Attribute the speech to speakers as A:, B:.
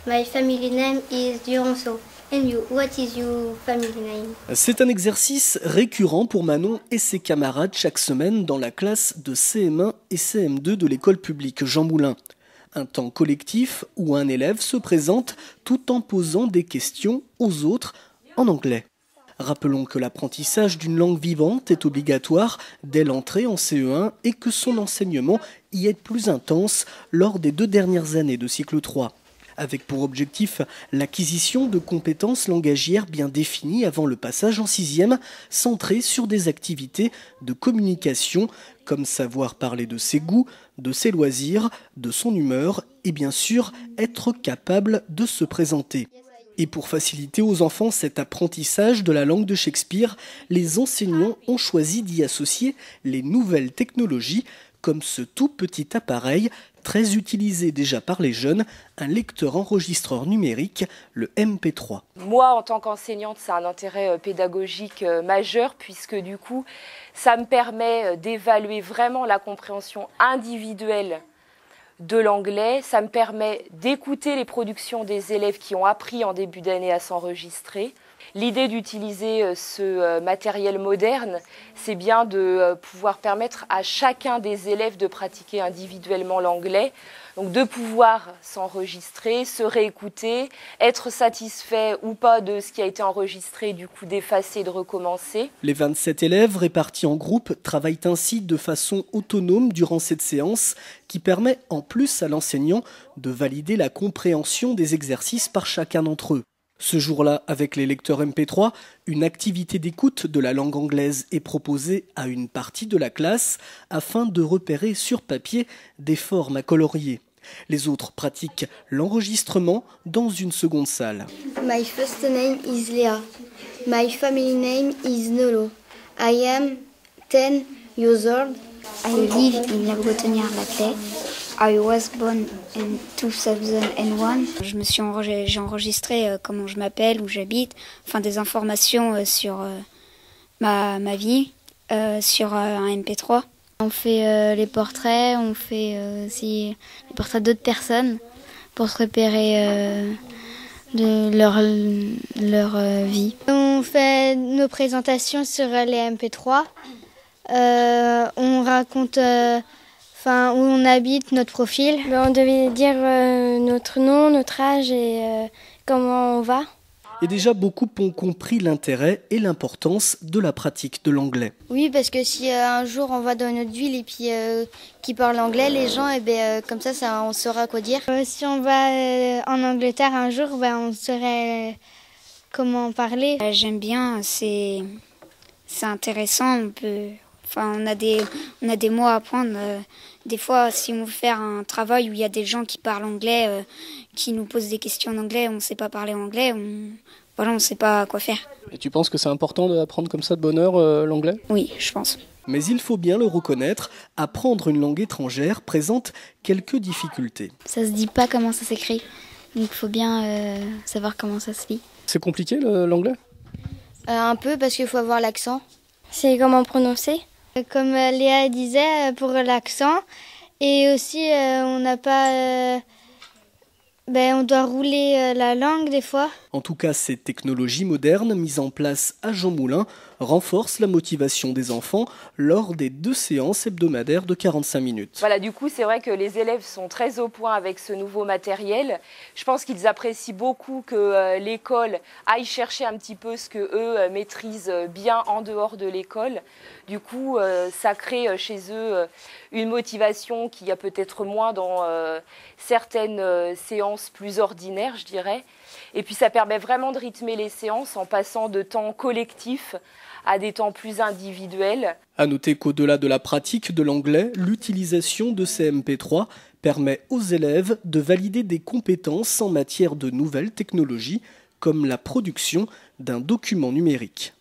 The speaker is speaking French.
A: My family name is Duranceau. And you, what is your family name?
B: C'est un exercice récurrent pour Manon et ses camarades chaque semaine dans la classe de CM1 et CM2 de l'école publique Jean Moulin. Un temps collectif où un élève se présente tout en posant des questions aux autres en anglais. Rappelons que l'apprentissage d'une langue vivante est obligatoire dès l'entrée en CE1 et que son enseignement y est plus intense lors des 2 dernières années de cycle 3. Avec pour objectif l'acquisition de compétences langagières bien définies avant le passage en 6e, centrées sur des activités de communication, comme savoir parler de ses goûts, de ses loisirs, de son humeur et bien sûr être capable de se présenter. Et pour faciliter aux enfants cet apprentissage de la langue de Shakespeare, les enseignants ont choisi d'y associer les nouvelles technologies, comme ce tout petit appareil, très utilisé déjà par les jeunes, un lecteur-enregistreur numérique, le MP3.
C: Moi, en tant qu'enseignante, c'est un intérêt pédagogique majeur, puisque du coup, ça me permet d'évaluer vraiment la compréhension individuelle de l'anglais. Ça me permet d'écouter les productions des élèves qui ont appris en début d'année à s'enregistrer. L'idée d'utiliser ce matériel moderne, c'est bien de pouvoir permettre à chacun des élèves de pratiquer individuellement l'anglais, donc de pouvoir s'enregistrer, se réécouter, être satisfait ou pas de ce qui a été enregistré, du coup d'effacer, de recommencer.
B: Les 27 élèves répartis en groupes travaillent ainsi de façon autonome durant cette séance qui permet en plus à l'enseignant de valider la compréhension des exercices par chacun d'entre eux. Ce jour-là, avec les lecteurs MP3, une activité d'écoute de la langue anglaise est proposée à une partie de la classe afin de repérer sur papier des formes à colorier. Les autres pratiquent l'enregistrement dans une seconde salle.
A: My first name is Léa. My family name is Nolo. I am 10 years old.
D: I live in La Bretonnière-la-Claye. I was born in 2001. J'ai enregistré comment je m'appelle, où j'habite, enfin des informations sur ma vie, sur un MP3.
E: On fait les portraits, on fait aussi les portraits d'autres personnes pour se repérer de leur vie. On fait nos présentations sur les MP3. On raconte où on habite, notre profil. On devait dire notre nom, notre âge et comment on va.
B: Et déjà, beaucoup ont compris l'intérêt et l'importance de la pratique de l'anglais.
E: Oui, parce que si un jour on va dans notre ville et puis qui parle anglais, les gens, comme ça, on saura quoi dire. Si on va en Angleterre un jour, on saurait comment parler.
D: J'aime bien, c'est intéressant, on a des mots à apprendre. Des fois, si on veut faire un travail où il y a des gens qui parlent anglais, qui nous posent des questions en anglais, on ne sait pas parler anglais, on ne sait pas quoi faire.
B: Et tu penses que c'est important d'apprendre comme ça de bonne heure l'anglais ?
D: Oui, je pense.
B: Mais il faut bien le reconnaître, apprendre une langue étrangère présente quelques difficultés.
E: Ça se dit pas comment ça s'écrit, donc il faut bien savoir comment ça se lit.
B: C'est compliqué l'anglais ?
E: Un peu parce qu'il faut avoir l'accent.
A: C'est comment prononcer?
E: Comme Léa disait, pour l'accent. Et aussi, on n'a pas... on doit rouler la langue des fois.
B: En tout cas, ces technologies modernes mises en place à Jean Moulin renforcent la motivation des enfants lors des 2 séances hebdomadaires de 45 minutes.
C: Voilà, du coup, c'est vrai que les élèves sont très au point avec ce nouveau matériel. Je pense qu'ils apprécient beaucoup que l'école aille chercher un petit peu ce que eux maîtrisent bien en dehors de l'école. Du coup, ça crée chez eux une motivation qu'il y a peut-être moins dans certaines séances plus ordinaires, je dirais. Et puis ça permet vraiment de rythmer les séances en passant de temps collectif à des temps plus individuels.
B: À noter qu'au-delà de la pratique de l'anglais, l'utilisation de ces MP3 permet aux élèves de valider des compétences en matière de nouvelles technologies, comme la production d'un document numérique.